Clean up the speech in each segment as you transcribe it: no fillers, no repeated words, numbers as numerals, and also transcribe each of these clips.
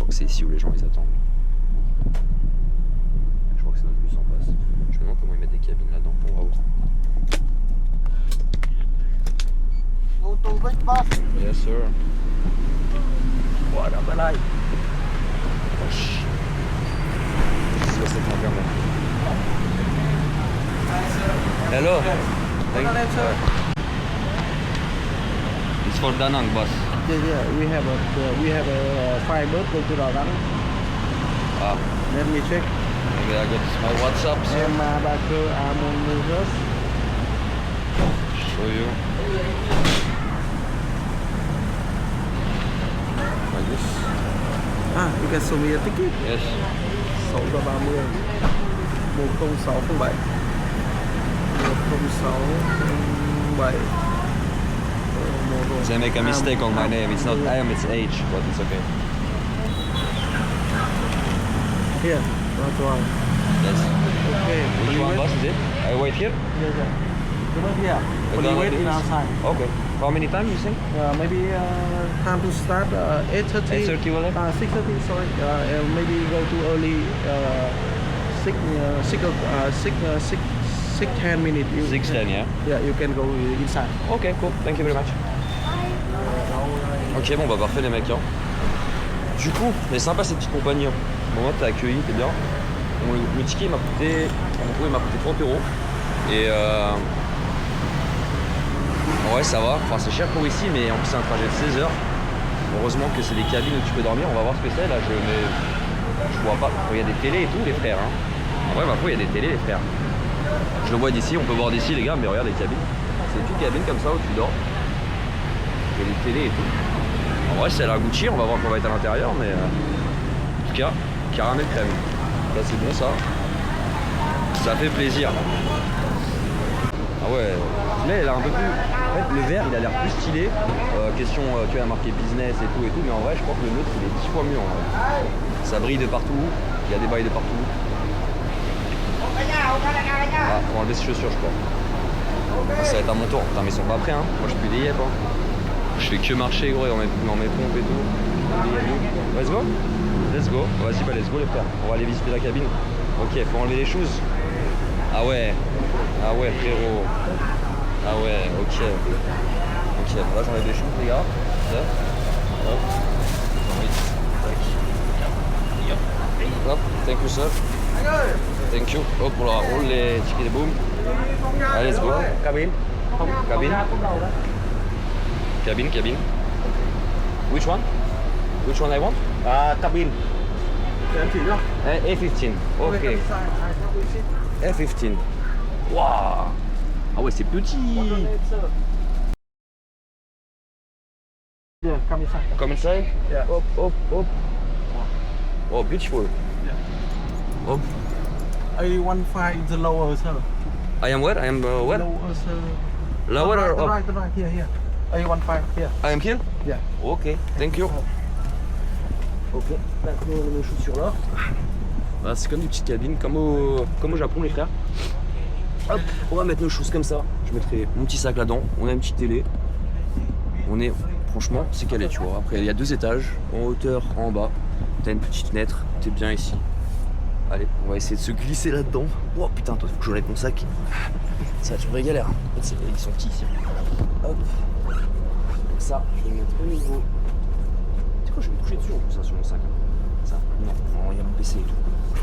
crois que c'est ici où les gens ils attendent. Je crois que c'est notre bus en passe. Je me demande comment ils mettent des cabines là-dedans. On va voir. Yes sir. Voilà, voilà. Hello. Thank you. It's for Da Nang bus. Yeah, we have a fire boat go to Da Nang. Let me check. Maybe I got my WhatsApp. So Em bà cơ Amonus. show you. Like this. You can show me a ticket. Yes. 630 10607 10607. They make a mistake on my name. It's not M, it's H, but it's okay. Here, that's one. Yes. Okay. Which one bus is it? I wait here? Yeah. You wait here. But You then wait it in is- outside. Okay. How many times you think? Maybe time to start 8:30. 8:30 will it? 6:30. Sorry. Maybe go to early 10 minutes. 6:10, yeah? Yeah, you can go inside. Ok, cool. Thank you very much. Ok, bon, bah parfait les mecs. Hein. Du coup, c'est sympa cette petite compagnie. Hein. Bon, moi, t'as accueilli, t'es bien. Bon, le ticket m'a coûté, il m'a coûté 30 €. Et ouais, ça va. Enfin, c'est cher pour ici, mais en plus, c'est un trajet de 16 heures. Heureusement que c'est des cabines où tu peux dormir. On va voir ce que c'est. Là, je vois pas. Il y a des télés et tout, les frères. Hein. En vrai, il y a des télés, les frères. Je le vois d'ici, on peut voir d'ici, les gars, mais regarde les cabines. C'est une cabine comme ça où tu dors. Il y a des télés et tout. En vrai, c'est à la Gucci, on va voir qu'on va être à l'intérieur, mais en tout cas, caramel crème. Là, c'est bon ça. Ça fait plaisir. Ah ouais, là, elle a un peu plus. En fait, le vert, il a l'air plus stylé. Question, tu vois, il a marqué business et tout, mais en vrai, je crois que le neutre, il est 10 fois mieux en vrai. Ça brille de partout, il y a des bails de partout. Ah, on va enlever ses chaussures, je crois. Ça va être à mon tour. Putain, mais ils sont pas prêts, hein. Moi, je suis des yep, hein. Je fais que marcher, gros, dans mes pompes et tout. Let's go. Let's go. Vas-y, bah, let's go, les frères. On va aller visiter la cabine. Ok, faut enlever les choses. Ah ouais. Ah ouais, frérot. Ah ouais, ok. Ok, bon, là, j'enlève les choses, les gars. Là. Hop. Oui. Tac. Hop. Thank you, sir. Thank you. Hop, on roule les tickets de boom. Allez, let's go. Cabine. Cabine. Which one? Which one I want? Cabin. A15. Ok. A15. Waouh. Ah ouais, c'est petit. Yeah, come inside. Come inside. Yeah. Hop. Oh, beautiful. Hop. A15 is the lower, sir. I am where? I am where? Lower, sir. Lower or up? The right, here. A15, here. I am here? Yeah. Ok, thank you. Ok, maintenant on met nos chaussures là. Voilà, c'est comme des petites cabines, comme au Japon les frères. Hop, on va mettre nos choses comme ça. Je mettrai mon petit sac là-dedans, on a une petite télé. On est, franchement, c'est calé, tu vois. Après, il y a 2 étages, en hauteur, en bas. T'as une petite fenêtre, t'es bien ici. Allez, on va essayer de se glisser là-dedans. Oh putain, toi, faut que j'enlève mon sac. Ça va être une vraie galère. En fait, ils sont petits ici. Hop. Comme ça, je vais le mettre au niveau. Tu sais quoi, je vais me coucher dessus en plus, ça, sur mon sac. Ça, non, il y a mon PC et tout.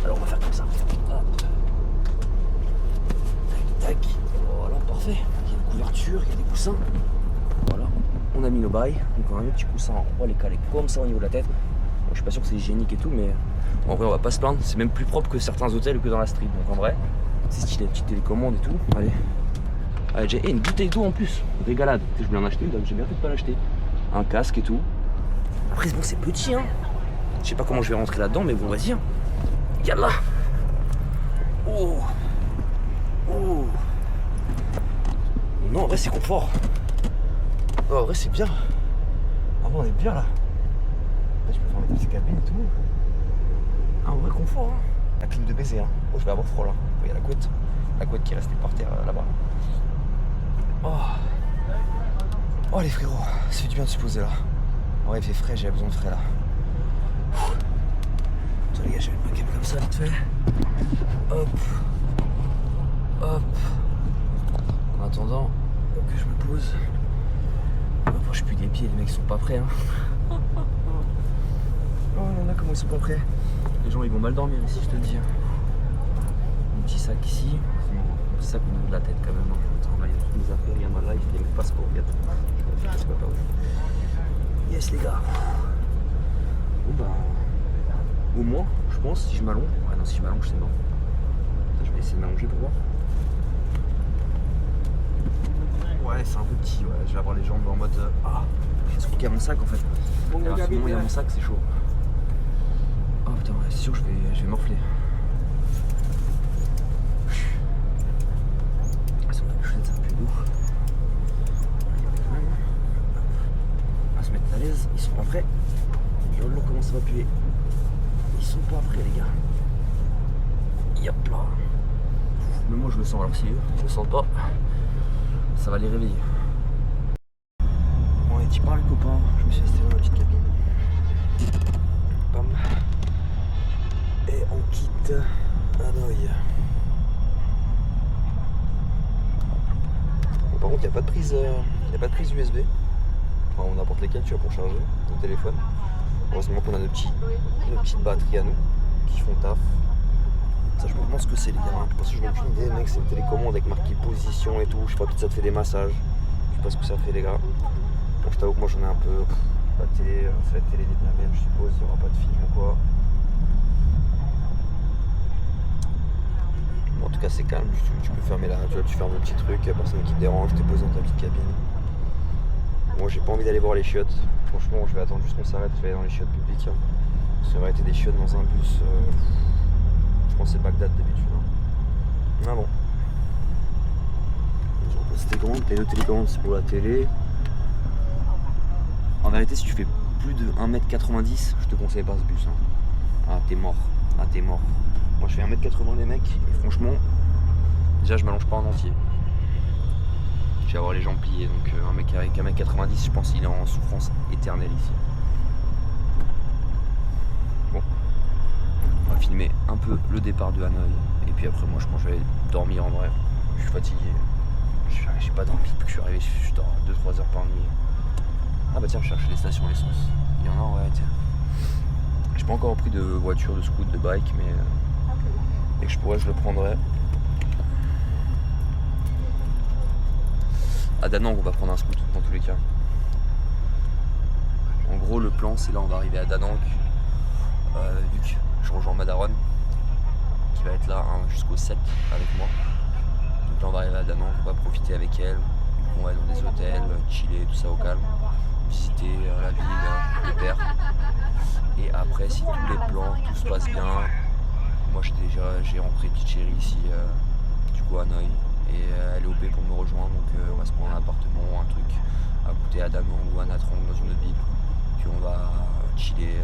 Alors, on va faire comme ça. Hop. Tac. Voilà, parfait. Il y a une couverture, il y a des coussins. Voilà. On a mis nos bails. Donc, on a mis un petit coussin. On va les caler comme ça au niveau de la tête. Bon, je suis pas sûr que c'est hygiénique et tout, mais en vrai, on va pas se plaindre. C'est même plus propre que certains hôtels ou que dans la street. Donc, en vrai, c'est stylé. Petite télécommande et tout. Allez. Allez, j'ai une bouteille d'eau en plus. Régalade. Je voulais en acheter, donc j'ai bien fait de pas l'acheter. Un casque et tout. Après, bon, c'est petit, hein. Je sais pas comment je vais rentrer là-dedans, mais bon, vas-y. Hein. Yallah. Oh. Non, en vrai, c'est confort. Oh, en vrai, c'est bien. Ah bon, on est bien là. Là, je peux faire mes petites cabines et tout. Ah, en vrai, confort. Hein. La clim de baiser. Hein. Oh, je vais avoir froid là. Il y a la couette. La couette qui est restée par terre là-bas. Oh les frérots, ça fait du bien de se poser là. En vrai il fait frais, j'avais besoin de frais là. ça vite fait. Hop. Hop. En attendant que je me pose. Je pue des pieds, les mecs sont pas prêts. Hein. Oh là là, comment ils sont pas prêts. Les gens ils vont mal dormir ici, je te le dis. Un petit sac ici. Un petit sac au niveau de la tête quand même. Attends, là il y a toutes mes affaires, il y a ma life, il y a mes passeports, regarde. Je sais pas par où. Yes les gars. Bon bah. Au moins, je pense, si je m'allonge. Ouais non, si je m'allonge c'est mort. Je vais essayer de m'allonger pour voir. Ouais, c'est un peu petit, ouais. Je vais avoir les jambes en mode. Ah, il faut qu'il y a mon sac en fait. Alors, sinon, il y a mon sac, c'est chaud. Oh putain, ouais, c'est sûr, je vais morfler. Ah, si on a les chaussettes, c'est un peu lourd. On va se mettre à l'aise, ils sont pas prêts. Yolo, comment ça va puer. Ils sont pas prêts, les gars. Yop là. Mais moi, je le sens, alors si eux, je le sens pas. Ça va les réveiller. Bon, et tu parles, copain. Je me suis installé dans la petite cabine. Bam. Et on quitte Hanoï. Bon, par contre, il n'y a pas de prise, USB. Enfin, n'importe lesquelles tu as pour charger ton téléphone. Heureusement qu'on a nos petites batteries à nous qui font taf. Ça, je me demande ce que c'est, les gars. Parce que je me dis, des mecs, c'est une télécommande avec marqué position et tout. Je sais pas, peut-être ça te fait des massages. Je sais pas ce que ça fait, les gars. Bon, je t'avoue que moi, j'en ai un peu. Pas de télé, c'est la télé vietnamienne, je suppose. Il n'y aura pas de film ou quoi. Bon, en tout cas, c'est calme. Tu peux fermer là. Tu fermes le petit truc. Personne qui te dérange. Tu t'es posé dans ta petite cabine. Moi, j'ai pas envie d'aller voir les chiottes. Franchement, je vais attendre juste qu'on s'arrête. Je vais aller dans les chiottes publiques. Parce qu'il y aurait été des chiottes dans un bus. Je pense que c'est Bagdad d'habitude. Hein. Ah bon. C'était comment? Le télécommande c'est pour la télé. En vérité, si tu fais plus de 1m90, je te conseille pas ce bus. Hein. Ah t'es mort. Ah t'es mort. Moi je fais 1m80 les mecs. Et franchement, déjà je m'allonge pas en entier. Je vais avoir les jambes pliées. Donc un mec avec 1m90, je pense qu'il est en souffrance éternelle ici. On va filmer un peu le départ de Hanoï et puis après moi je pense que je vais dormir en vrai. Je suis fatigué. J'ai pas dormi depuis que je suis arrivé, je dors 2-3 heures par nuit. Ah bah tiens, je cherche les stations essence. Il y en a, ouais tiens. J'ai pas encore pris de voiture, de scooter, de bike, mais dès que je pourrais je le prendrai. À Da Nang on va prendre un scooter dans tous les cas. En gros le plan c'est là on va arriver à Da Nang. Vu que je rejoins ma daronne qui va être là hein, jusqu'au 7 avec moi. Donc là on va arriver à Da Nang, on va profiter avec elle, on va aller dans des hôtels, chiller, tout ça au calme, visiter la ville, le père. Et après si tous les plans, tout se passe bien, moi j'ai rencontré une petite chérie ici, du coup à Hanoï, et elle est OP pour me rejoindre, donc on va se prendre un appartement, un truc à côté à Da Nang ou à Nha Trang dans une autre ville. Puis on va chiller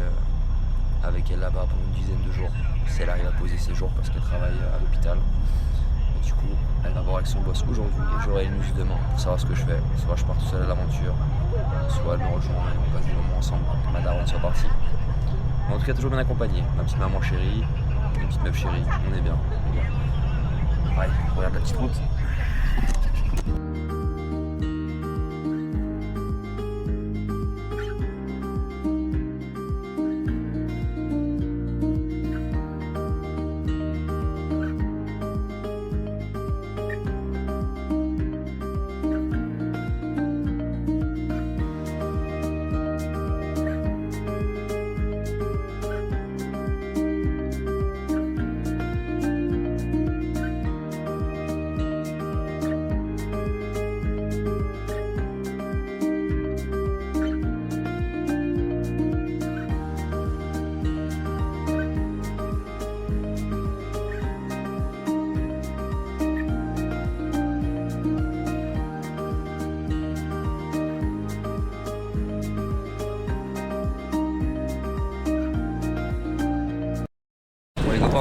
avec elle là-bas pour une dizaine de jours, si elle arrive à poser ses jours parce qu'elle travaille à l'hôpital. Et du coup, elle va voir avec son boss aujourd'hui et j'aurai une news demain pour savoir ce que je fais. Soit je pars tout seul à l'aventure, soit elle me rejoint et on passe des moments ensemble, que ma daronne soit partie. Mais en tout cas, toujours bien accompagné. Ma petite maman chérie, une petite meuf chérie, on est bien. Ouais, regarde la petite route.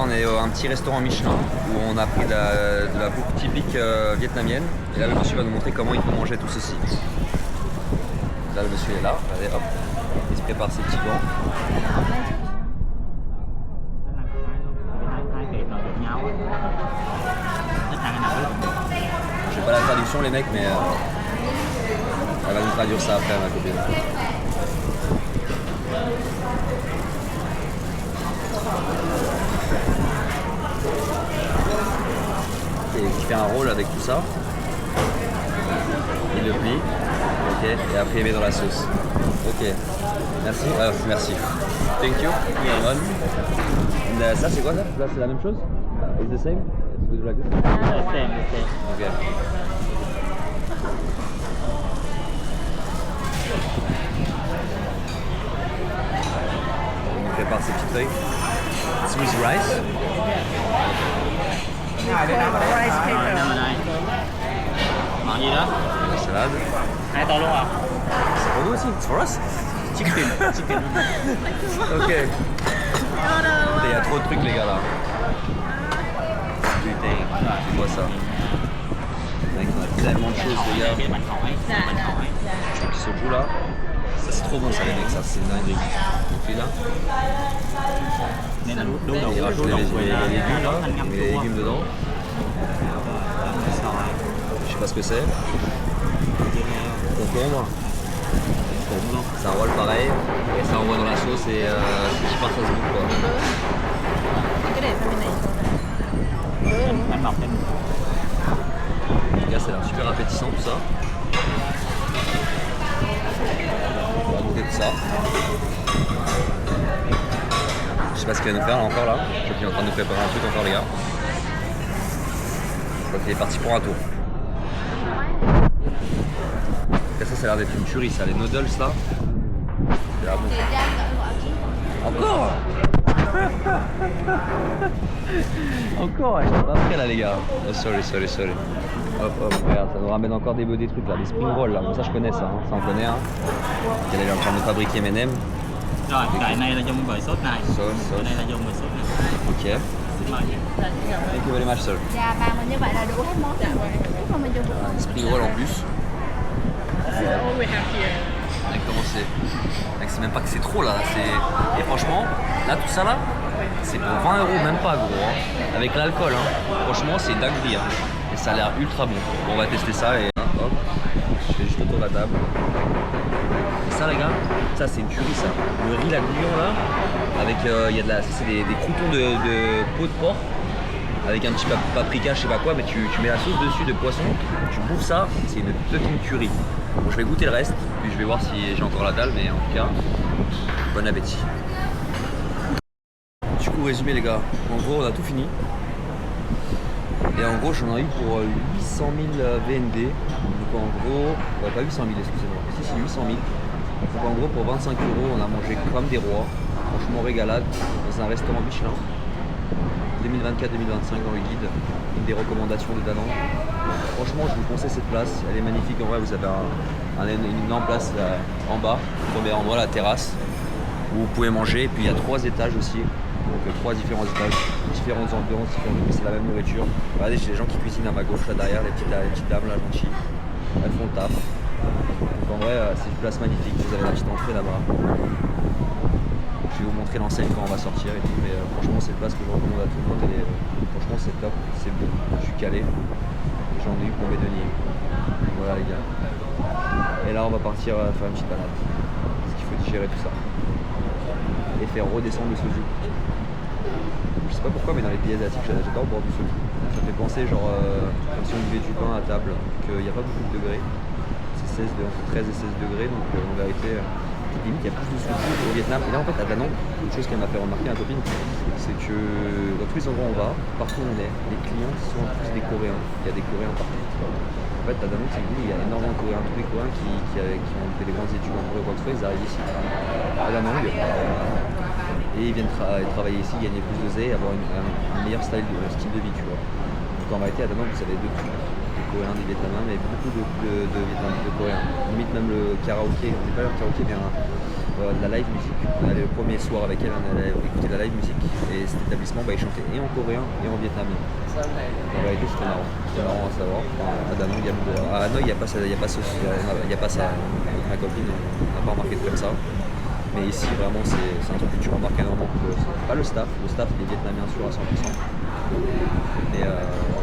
On est à un petit restaurant Michelin où on a pris de la bouffe typique vietnamienne. Et là le monsieur va nous montrer comment il faut manger tout ceci. Là le monsieur est là, allez hop, il se prépare ses petits gants. les mecs, mais elle va nous traduire ça après, ma copine. Et qui fait un rôle avec tout ça. Il le plie. Ok. Et après il met dans la sauce. Ok. Merci. Merci. Thank you. Yeah. Ça c'est quoi ça? Là c'est la même chose? It's the same? It's like this? The same. Ok. On prépare ces petites feuilles. Swiss rice. Rice paper. Món gì đó? La salade. 2 tô luôn à? C'est pour nous aussi. It's for us. Chicken. Ok. Il y a trop de trucs les gars là. Putain, tu vois ça. Mec, on a tellement de choses les gars. Cái bánh hỏi. Bánh hỏi. Qui se joue là. Ça c'est trop bon ça les mecs, ça c'est dingue. Et puis là, Nên là đu il đủ y a đu đủ les légumes là, thành ngâm il y a les légumes dedans. Je sais pas ce que c'est. Concombre. Ça roule pareil et ça envoie dans la sauce et je pense que ça se goûte quoi. Cái để sang bên này. Bánh bọc trên. Les gars, ça a l'air super appétissant tout ça. On va goûter tout ça. Je sais pas ce qu'il va nous faire là encore là. Je crois qu'il est en train de nous préparer un truc encore les gars. Je crois qu'il est parti pour un tour. Et ça a l'air d'être une tuerie ça, les noodles là. C'est l'air bon. Encore Encore, je suis pas prêt là les gars. Oh, sorry. Hop, regarde, ça nous ramène encore des trucs là, des spring rolls là. Bon, ça je connais ça, ça on connaît. Hein. Elle est en train de fabriquer M&M. Rồi, cái này là dùng với sốt này. Sốt. Cái này là dùng với sốt này. Ok. Xin mời. Thank you very much sir. Dạ bà mình như vậy là đủ hết món. Nếu mà mình dùng một phần. Spring roll en plus. All we have here. Mec, comment c'est? Mec, c'est même pas que c'est trop là. Et franchement, là tout ça là, c'est pour 20 €, même pas gros. Hein. Avec l'alcool, hein. Franchement, c'est dinguerie. Hein. Et ça a l'air ultra bon. Bon, on va tester ça et hop, je fais juste le tour de la table. Et ça les gars, ça c'est une tuerie ça. Le riz la bouillon là, avec il y a de la, c'est des croutons de peau de porc avec un petit paprika, je sais pas quoi, mais tu mets la sauce dessus de poisson, tu bouffes ça, c'est une fucking tuerie. Bon, je vais goûter le reste, puis je vais voir si j'ai encore la dalle, mais en tout cas, bon appétit. Du coup, résumé les gars, en gros on a tout fini. Et en gros j'en ai eu pour 800 000 VND. Donc en gros, pas 800 000 excusez-moi, si 800 000. Donc en gros pour 25 €, on a mangé comme des rois. Franchement régalade dans un restaurant Michelin. 2024-2025 dans le guide, une des recommandations de Danone. Franchement je vous conseille cette place, elle est magnifique en vrai, vous avez une énorme place là, en bas, premier endroit, la terrasse, où vous pouvez manger, et puis il y a 3 étages aussi, donc 3 différents étages, différentes ambiances, mais c'est la même nourriture. Regardez, j'ai des gens qui cuisinent à ma gauche là derrière, les petites dames là gentilles, elles font le taf. Donc en vrai c'est une place magnifique, vous avez la petite entrée là-bas. Je vais vous montrer l'enseigne quand on va sortir et tout, mais franchement c'est une place que je recommande à tout le monde et franchement c'est top, c'est bon, je suis calé, j'en ai eu pour mes deniers. Voilà les gars. Et là on va partir faire une petite balade, parce qu'il faut digérer tout ça. Et faire redescendre le soju. Je sais pas pourquoi mais dans les pays asiatiques j'adore boire du soju. Ça fait penser genre comme si on buvait du pain à table, qu'il n'y a pas beaucoup de degrés. C'est entre 13 et 16 degrés, donc en vérité limite il y a plus de soju au Vietnam. Et là en fait à Danang, une chose qu'elle m'a fait remarquer ma copine, c'est que dans tous les endroits où on va, partout où on est, les clients sont tous des Coréens. Il y a des Coréens partout. En fait à Danang c'est une ville où il y a énormément de Coréens, tous les Coréens qui ont fait des grandes études en Corée ou quoi que ce soit, ils arrivent ici à Danang et ils viennent travailler ici, gagner plus d'oseille et avoir un meilleur style de vie tu vois. Donc en réalité à Danang vous avez de tout. Coréens, des Vietnamiens, mais beaucoup de Coréens. Limite même le karaoké, on n'est pas le karaoké, mais de la live musique. On allait le premier soir avec elle, on allait écouter de la live musique et cet établissement il chantait et en coréen et en vietnamien. En réalité c'était marrant. C'était marrant à savoir. Enfin, à Danang, à Hanoï, il n'y a pas ça, avec ma copine, on n'a pas remarqué de comme ça. Mais ici vraiment c'est un truc que tu remarques énormément. Pas le staff il est vietnamien sûr à 100%. Mais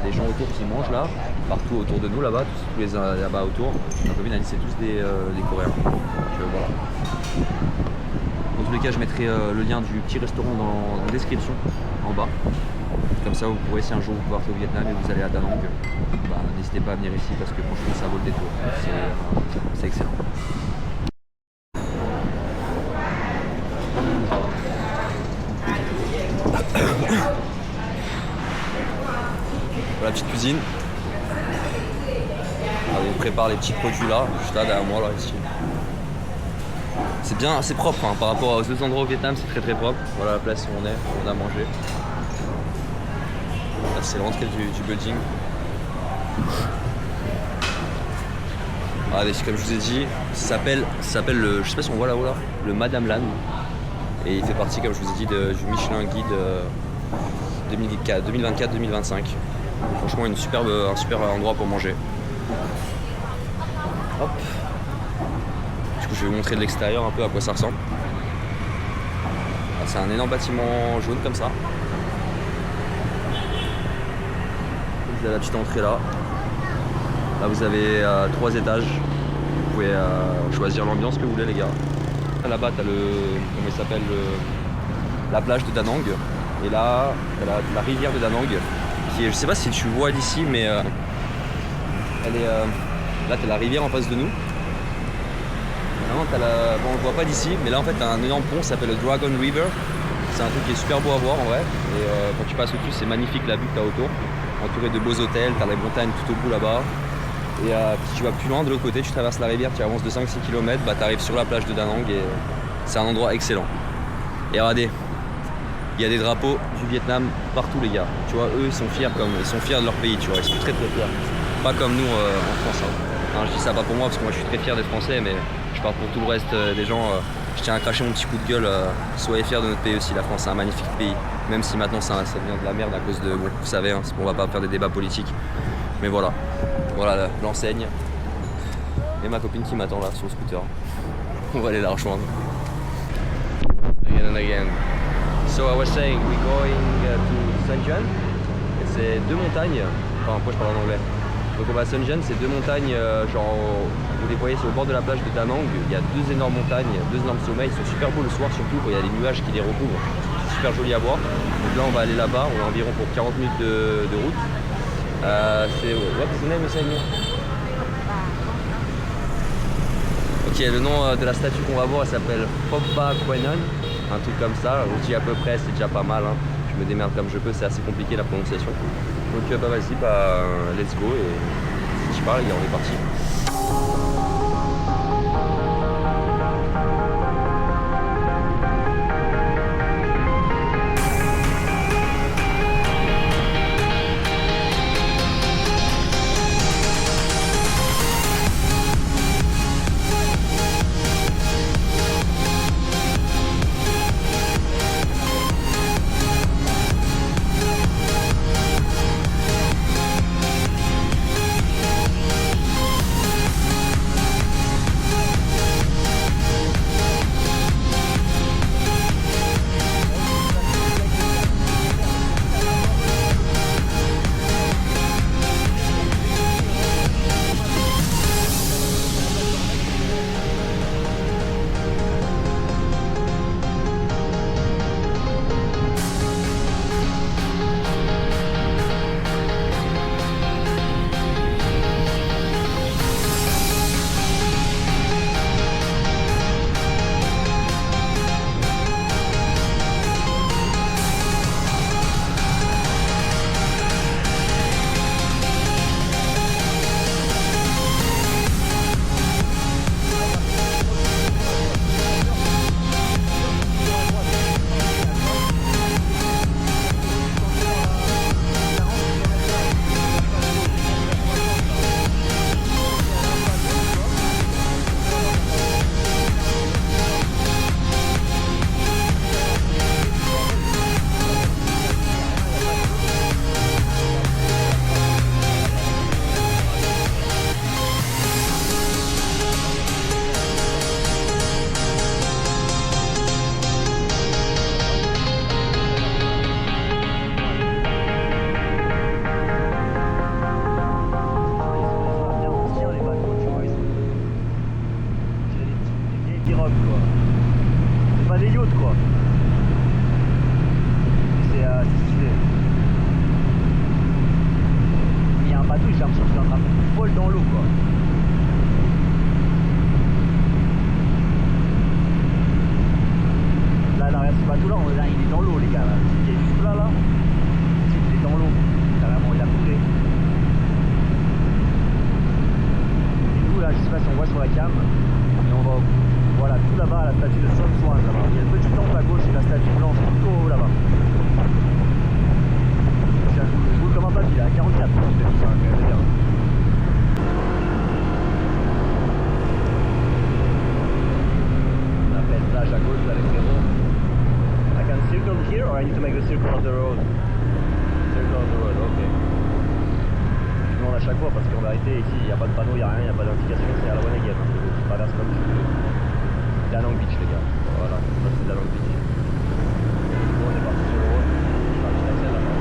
les gens autour qui mangent là, partout autour de nous là-bas, tous les là-bas autour. Ma copine a dit c'est tous des Coréens. Donc voilà. Dans tous les cas, je mettrai le lien du petit restaurant dans la description en bas. Comme ça, vous pourrez, si un jour vous partez au Vietnam et vous allez à Da Nang, bah, n'hésitez pas à venir ici parce que franchement, ça vaut le détour. C'est excellent. Voilà la petite cuisine. Alors, on prépare les petits produits là, juste là derrière moi là ici. C'est bien, c'est propre hein, par rapport aux autres endroits au Vietnam, c'est très propre. Voilà la place où on est, où on a mangé. Là c'est l'entrée du building. Ah, comme je vous ai dit, ça s'appelle le, je sais pas si on voit là-haut là, le Madame Lan. Et il fait partie, comme je vous ai dit, du Michelin Guide 2024-2025. Franchement, un super endroit pour manger. Hop. Du coup, je vais vous montrer de l'extérieur un peu à quoi ça ressemble. C'est un énorme bâtiment jaune comme ça. Vous avez la petite entrée là. Là, vous avez 3 étages. Vous pouvez choisir l'ambiance que vous voulez, les gars. Là-bas, tu as comment il s'appelle, la plage de Da Nang. Et là, tu as la rivière de Da Nang. Qui est, je sais pas si tu vois d'ici, mais elle est, là, tu as la rivière en face de nous. Bon, on le voit pas d'ici, mais là, en fait, tu as un énorme pont qui s'appelle le Dragon River. C'est un truc qui est super beau à voir en vrai. Et quand tu passes au-dessus, c'est magnifique la vue que tu as autour. Entouré de beaux hôtels, tu as les montagnes tout au bout là-bas. Et si tu vas plus loin de l'autre côté, tu traverses la rivière, tu avances de 5-6 km, bah, tu arrives sur la plage de Da Nang et c'est un endroit excellent. Et regardez, il y a des drapeaux du Vietnam partout les gars. Tu vois, eux ils sont fiers de leur pays, tu vois, ils sont très fiers. Pas comme nous en France. Hein. Je dis ça pas pour moi parce que moi je suis très fier d'être français, mais je parle pour tout le reste des gens. Je tiens à cracher mon petit coup de gueule. Soyez fiers de notre pays aussi, la France c'est un magnifique pays. Même si maintenant ça devient de la merde à cause de, bon, vous savez, hein, on va pas faire des débats politiques. Mais voilà. Voilà l'enseigne. Et ma copine qui m'attend là sur le scooter. On va aller la rejoindre. Again and again. So I was saying we're going to Sun Juan. C'est 2 montagnes. Enfin, moi je parle en anglais. Donc on va à Sun Juan, c'est 2 montagnes, genre vous les voyez sur le bord de la plage de Da Nang. Il y a 2 énormes montagnes, 2 énormes sommets. Ils sont super beaux le soir, surtout quand il y a des nuages qui les recouvrent. C'est super joli à voir. Donc là on va aller là-bas. On a environ pour 40 minutes de route. C'est what is the name, Usaini? Ok, le nom de la statue qu'on va voir, elle s'appelle Phoc Pa Quenon, un truc comme ça. Je dis à peu près, c'est déjà pas mal. Hein. Je me démerde comme je peux, c'est assez compliqué la prononciation. Donc bah vas-y, bah let's go et si tu parles, on est parti. or I need to make the circle of the road? Circle of the road, ok. Je demande à chaque fois parce qu'en vérité ici il n'y a pas de panneau, il n'y a rien, il n'y a pas d'indication, c'est à la one again. Hein. Tu traverses comme tu veux. Danang Beach les gars. Voilà, ça c'est Danang Beach. Bon, on est parti sur le road. Je vais acheter celle là-bas.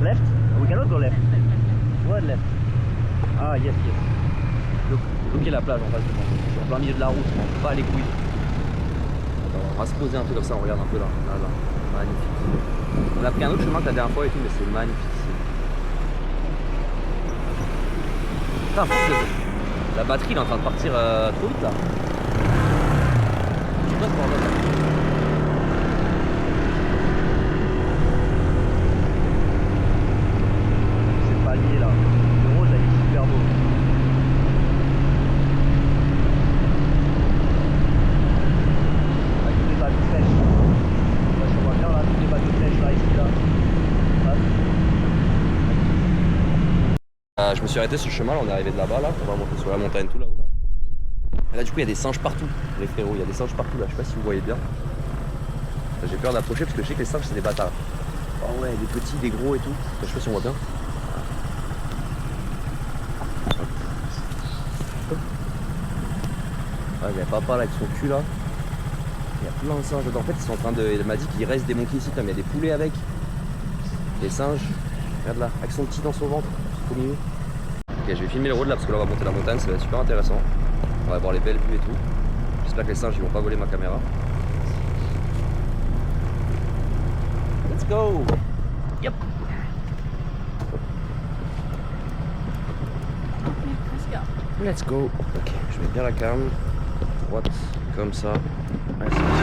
Left? We cannot go left. What left? Ah yes, yes. Look est la plage en face de moi. Je suis en plein milieu de la route, je m'en bats les couilles. Attends, on va se poser un peu comme ça, on regarde un peu là. Là, là. Magnifique. On a pris un autre chemin que la dernière fois et tout, mais c'est magnifique ici. Putain, la batterie elle est en train de partir trop vite là. C'est quoi ce bordel là? Je me suis arrêté sur le chemin, là, on est arrivé de là-bas, là, on va monter sur la montagne tout là-haut. Et là du coup il y a des singes partout, les frérots, il y a des singes partout là, je sais pas si vous voyez bien. J'ai peur d'approcher parce que je sais que les singes c'est des bâtards. Oh ouais, des petits, des gros et tout, je sais pas si on voit bien. Ouais, il y a papa là avec son cul là. Il y a plein de singes dedans. En fait ils sont en train de. Il m'a dit qu'il reste des monkeys ici, comme il y a des poulets avec. Des singes. Regarde là, avec son petit dans son ventre, au milieu. Ok, je vais filmer le road là parce que là on va monter la montagne, ça va être super intéressant. On va voir les belles vues et tout. J'espère que les singes ils vont pas voler ma caméra. Let's go! Yep! Let's go! Ok, je mets bien la cam. Droite, comme ça. Allez, c'est parti.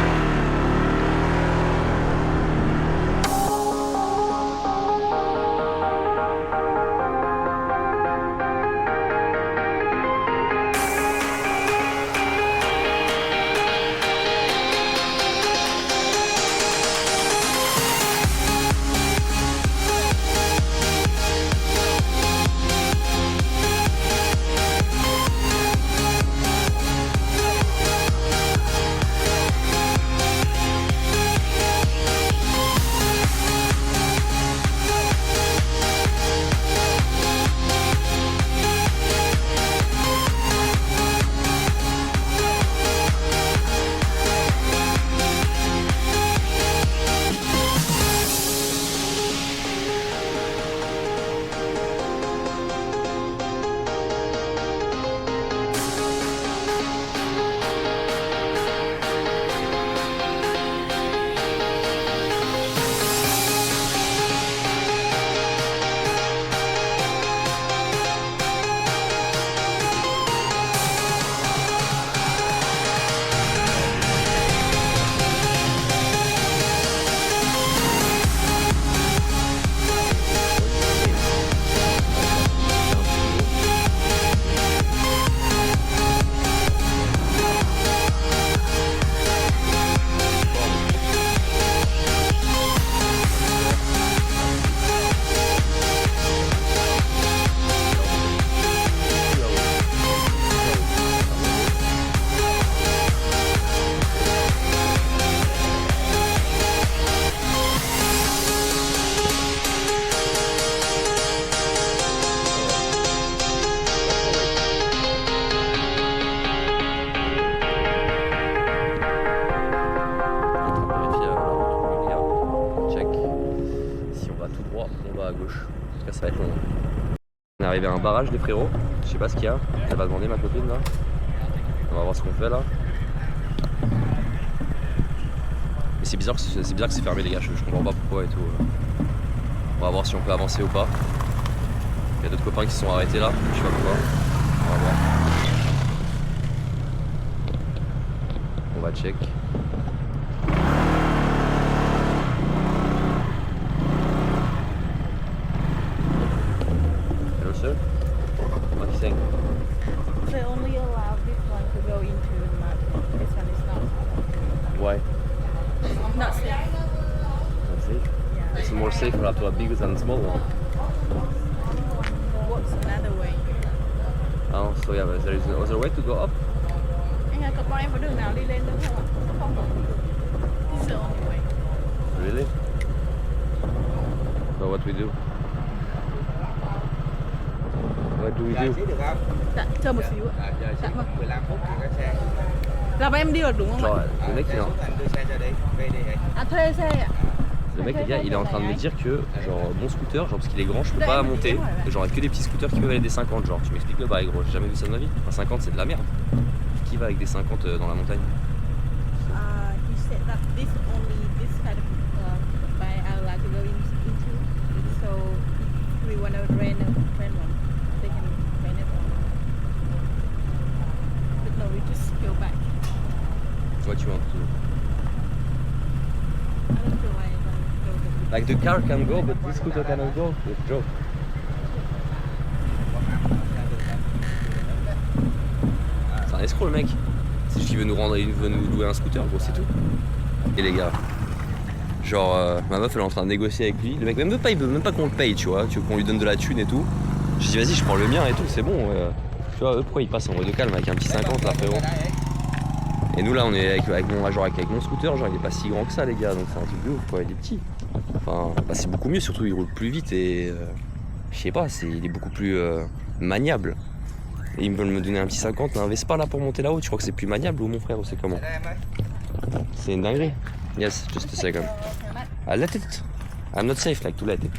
On va à gauche. En tout cas, ça va être long. On est arrivé à un barrage des frérots. Je sais pas ce qu'il y a. Elle va demander ma copine là. On va voir ce qu'on fait là. Mais c'est bizarre que c'est fermé les gars. Je comprends pas pourquoi et tout. On va voir si on peut avancer ou pas. Il y a d'autres copains qui se sont arrêtés là. Je sais pas pourquoi. On va voir. On va check. Hello sir. What are you saying? They only allow this one to go into the market. This one is not. Why? Not safe. Not safe? Yeah. It's more safe to have a big than small one. What's another way? Oh, so yeah, but there is no other way to go up? Anh ơi, bọn em có đường nào đi lên nữa không ạ? Không. This is the only way. Really? So what we do? What do we do? Dạ, chờ một xíu ạ. Dạ vâng. 15 phút thì có xe. Là bọn em đi được đúng không ạ? Genre, le mec, Xe il est en- xuống thành đưa xe cho đi. Về đi. À thuê xe ạ. le mec, les gars, il est en train de me dire que, genre, mon scooter, genre, parce qu'il est grand, je peux pas monter. Genre, il y a que des petits scooters qui peuvent aller des 50. Genre, tu m'expliques le bail, gros, j'ai jamais vu ça de ma vie. Enfin, 50, c'est de la merde. Qui va avec des 50 dans la montagne? He said that this only this kind of bike I would like to go into. So if we want to rent one, they can rent it. But no, we just go back. What you want to do? I don't feel like I go there. Like the car can go, but this scooter cannot go. It's a joke. C'est un escroc le mec. C'est juste qu'il veut nous rendre, il veut nous louer un scooter, gros, c'est tout. Et les gars, genre ma meuf elle est en train de négocier avec lui. Le mec même pas, il veut même pas qu'on le paye, tu vois, qu'on lui donne de la thune et tout. Je dis vas-y, je prends le mien et tout, c'est bon. Tu vois, eux, pourquoi ils passent en mode calme avec un petit 50 là, frérot. Et nous là on est avec mon scooter, genre il est pas si grand que ça les gars, donc c'est un truc de ouf quoi, il est petit. Enfin bah, c'est beaucoup mieux, surtout il roule plus vite et je sais pas, il est beaucoup plus maniable. Et ils veulent me donner un petit 50, un Vespa là pour monter là-haut, tu crois que c'est plus maniable ou mon frère ou c'est comment? C'est une dinguerie. Yes, just a second. I let it. I'm not safe like to let it.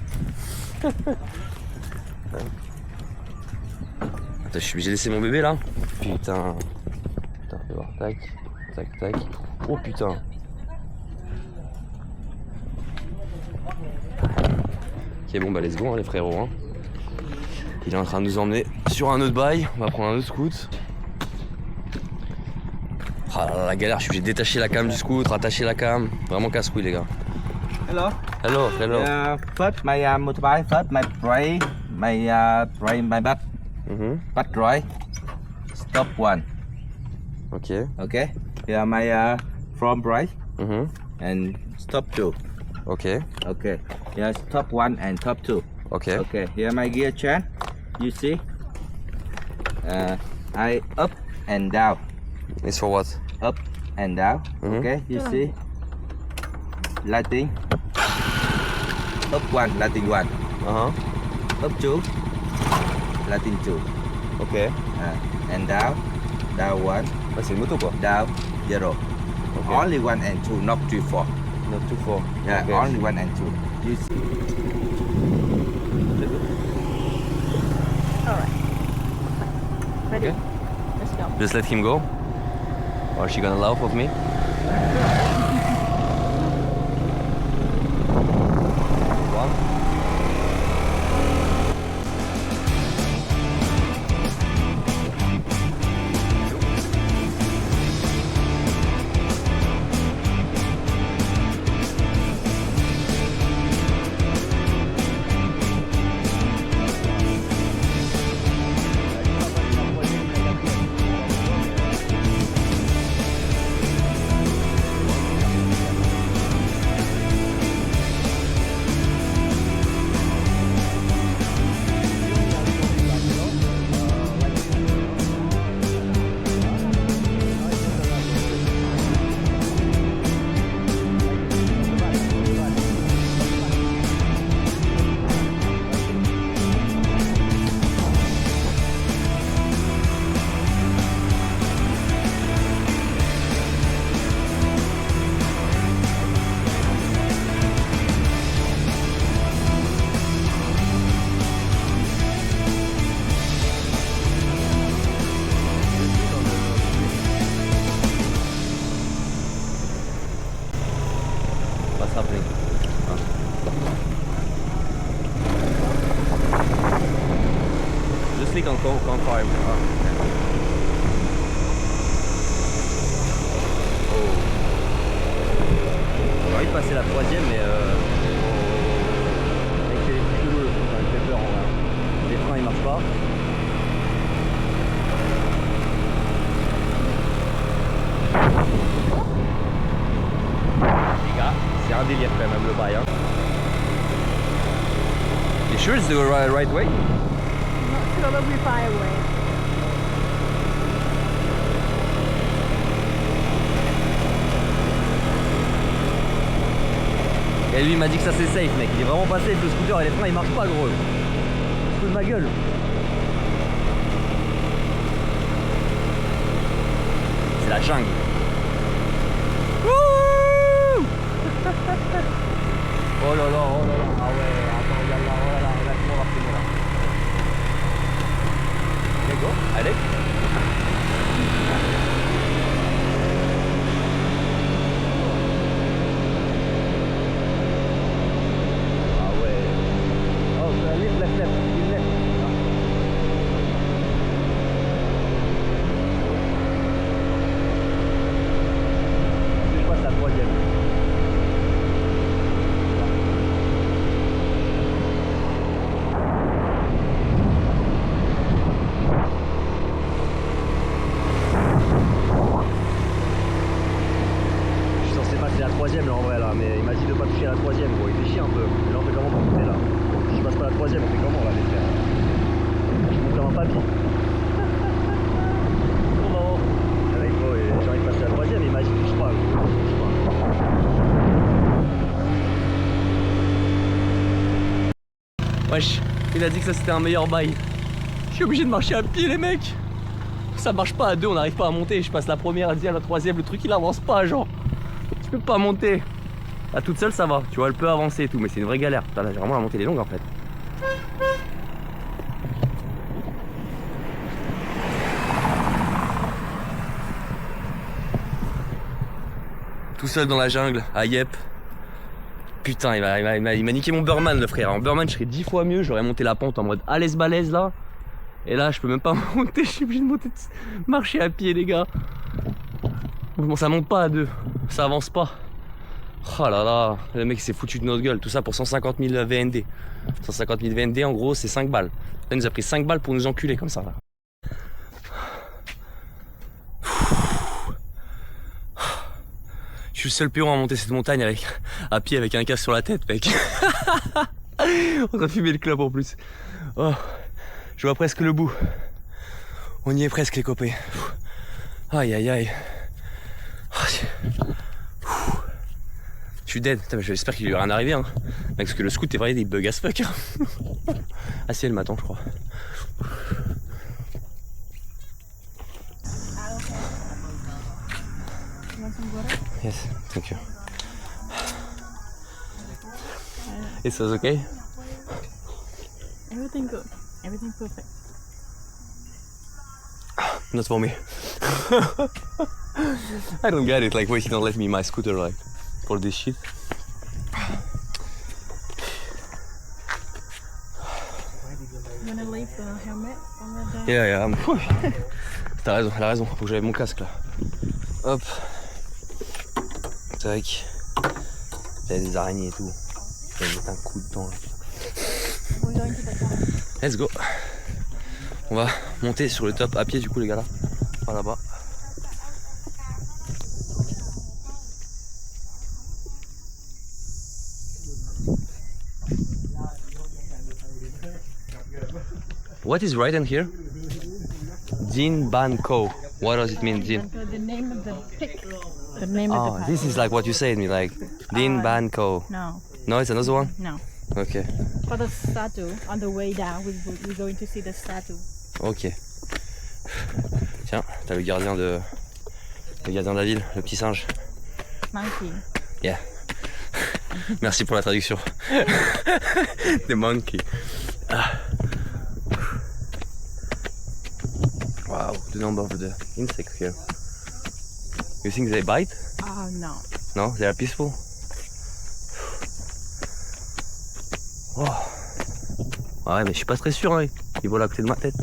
Attends, j'ai laissé mon bébé là. Putain. Putain, fais voir. Tac, tac, tac. Oh putain. Ok, bon bah let's go hein, les frérots. Hein. Il est en train de nous emmener sur un autre bail. On va prendre un autre scoot. Ah là là, la galère, je suis obligé de détacher la cam du scoot, rattacher la cam. Vraiment casse-couille les gars. Hello. Hello, hello. First my motorbike, first my brake, my back, back right. Stop one. Ok. Okay. Here my front brake Mhm. and stop two. Ok. Okay. Here stop one and stop two. Ok. Okay. Here my gear change. You see? I up and down. It's for what? Up and down. Okay. You see? Lighting. Up one, lighting one. Up two, lighting two. Ok. And down one, Ouais, c'est une moto quoi. down zero. Ok. Only one and two, not three, four. Not too far. Yeah, Ok. only one and two. You see? Alright. Ready? Okay. Let's go. Just let him go. Or is she gonna laugh at me? One. click on confirm. Ah. Oh. J'ai envie de passer la troisième, mais avec les petits chelous, le truc, ça me fait peur en vrai. Les freins ils marchent pas. Les gars, c'est un délire quand même le bail. Hein. You sure it's the right way? Probably far away. Et lui il m'a dit que ça c'est safe mec, il est vraiment pas safe le scooter et les freins ils marchent pas gros. Je fous de ma gueule. C'est la jungle. Wouh. Oh là là, oh là là, ah ouais, attends, regarde là, oh là là, regarde comment on va freiner là. Let's go, allez. Là en vrai là, mais il m'a dit de pas toucher à la troisième, bon il fait chier un peu. Mais là on fait comment pour monter là? Si je passe pas la troisième, on fait comment là les frères? Je monte comme un papy. Trop marrant. Avec moi, j'ai envie de passer la troisième, il m'a dit touche pas. Wesh, il a dit que ça c'était un meilleur bail. Je suis obligé de marcher à pied les mecs. Ça marche pas à deux, on n'arrive pas à monter. Je passe la première, la troisième, le truc il avance pas genre. Je peux pas monter. Là toute seule ça va, tu vois elle peut avancer et tout, mais c'est une vraie galère. Putain, là j'ai vraiment la montée les longues en fait. Tout seul dans la jungle, à Yep. Putain il m'a niqué mon Burman le frère. En Burman je serais 10 fois mieux, j'aurais monté la pente en mode à l'aise balèze là. Et là je peux même pas monter, je suis obligé de monter, marcher à pied les gars. Bon ça monte pas à deux, ça avance pas. Oh là là, le mec s'est foutu de notre gueule, tout ça pour 150 000 VND. 150 000 VND en gros c'est 5 balles. Là il nous a pris 5 balles pour nous enculer comme ça là. Je suis le seul péon à monter cette montagne à pied avec un casque sur la tête mec. On a fumé le club en plus. Oh, je vois presque le bout. On y est presque les copains. Aïe aïe aïe. Je suis dead, j'espère qu'il lui est rien arrivé hein. Parce que le scoot est vraiment des bugs as fuck hein. Ah si elle m'attend je crois. Yes, thank you. It was okay? Everything good. Everything perfect. Not for me. I don't get it, like why he don't let me my scooter like for this shit. You wanna leave the helmet on the Yeah, yeah, T'as raison, elle a raison, faut que j'avais mon casque là. Hop. Tac. Il y a des araignées et tout. Je vais mettre un coup dedans là. Let's go. On va monter sur le top à pied du coup les gars là. Par là-bas. What is right in here? Din Ban Co. What does it mean, Din? The name of the pig. The name of the Oh, pig. this is like what you said me, like Din Ban Co. No, No, it's another one? no. Ok, For the statue, on the way down, we're going to see the statue. ok. Tiens, t'as le gardien de la ville, le petit singe. Monkey. Yeah. Merci pour la traduction. The monkey. Ah. Wow, the number of the insects here. You think they bite? Oh no. No, they are peaceful. Oh. Ouais, mais je suis pas très sûr, hein. Il vole à côté de ma tête.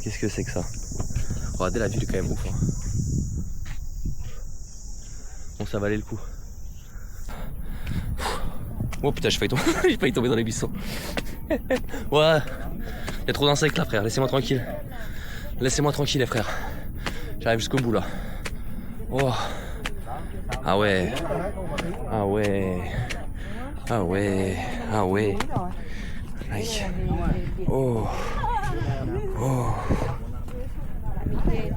Qu'est-ce que c'est que ça? Regardez, la vue est quand même ouf. Hein. Bon, ça valait le coup. Oh putain, j'ai failli tomber dans les buissons. Ouais, il y a trop d'insectes là, frère. Laissez-moi tranquille. Laissez-moi tranquille, les frères. J'arrive jusqu'au bout là. Oh. Ah ouais. Ah ouais. Ah ouais. Ah ouais. Aïe. Oh. Oh. Je vais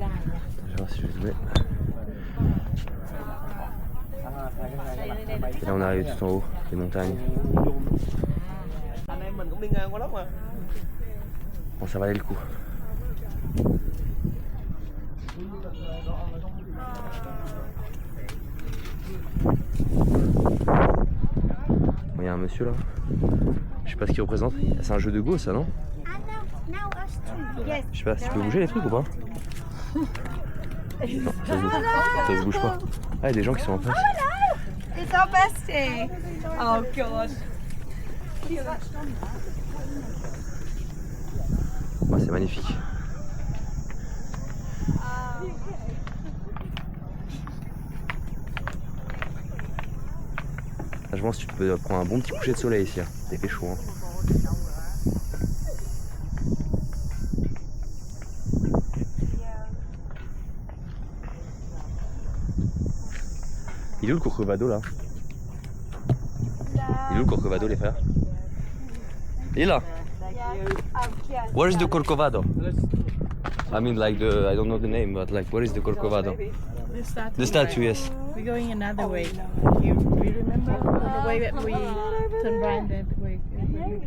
voir si je vais zoomer. Et là on arrive tout en haut, les montagnes. Bon, ça valait le coup. Bon, il y a un monsieur là. Je sais pas ce qu'il représente. C'est un jeu de go ça, non? Je sais pas, tu peux bouger les trucs ou pas? Non, ça se bouge pas. Ah, il y a des gens qui sont en face. It's our bestie. Oh god. Oh, c'est magnifique. Je pense que tu peux prendre un bon petit coucher de soleil ici. Hein. Il fait chaud. Hein. Il est où le Corcovado là? Il est où le Corcovado les frères? Il est là. Where is the Corcovado? I mean like the, I don't know the name, but like where is the Corcovado? The statue, yes. We're going another way. You remember the way that we turn right that way?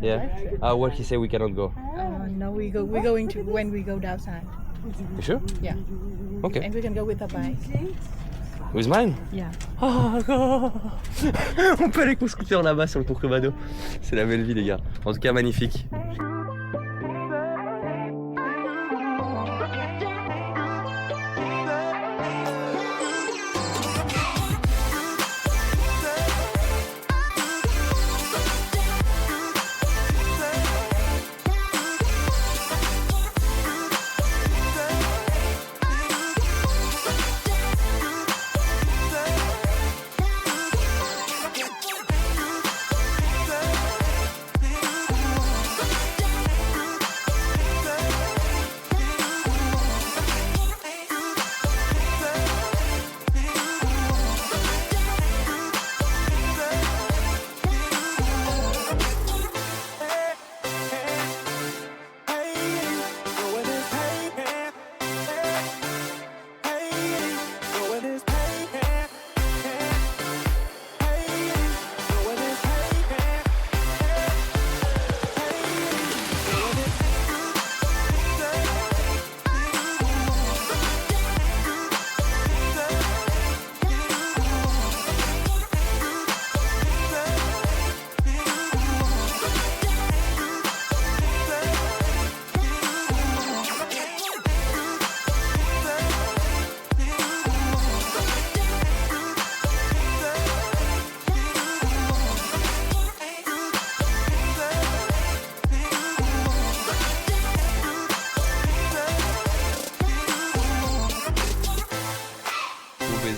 Yeah. Ah, where he say we cannot go? No, we're going to when we go downside. You sure? Yeah. Okay. And we can go with a bike. With mine? Yeah. Oh, on peut aller avec mon scooter là-bas sur le Corcovado. C'est la belle vie les gars. En tout cas magnifique.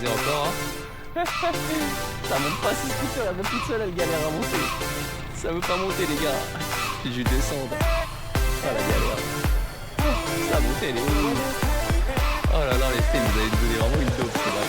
Encore hein. Ça monte pas ce scooter, la même toute seule elle galère à monter. Ça veut pas monter les gars. J'ai dû descendre. Ah la galère. Ça a monté elle est où? Oh là là les filles vous avez donné vraiment une dose. C'est là,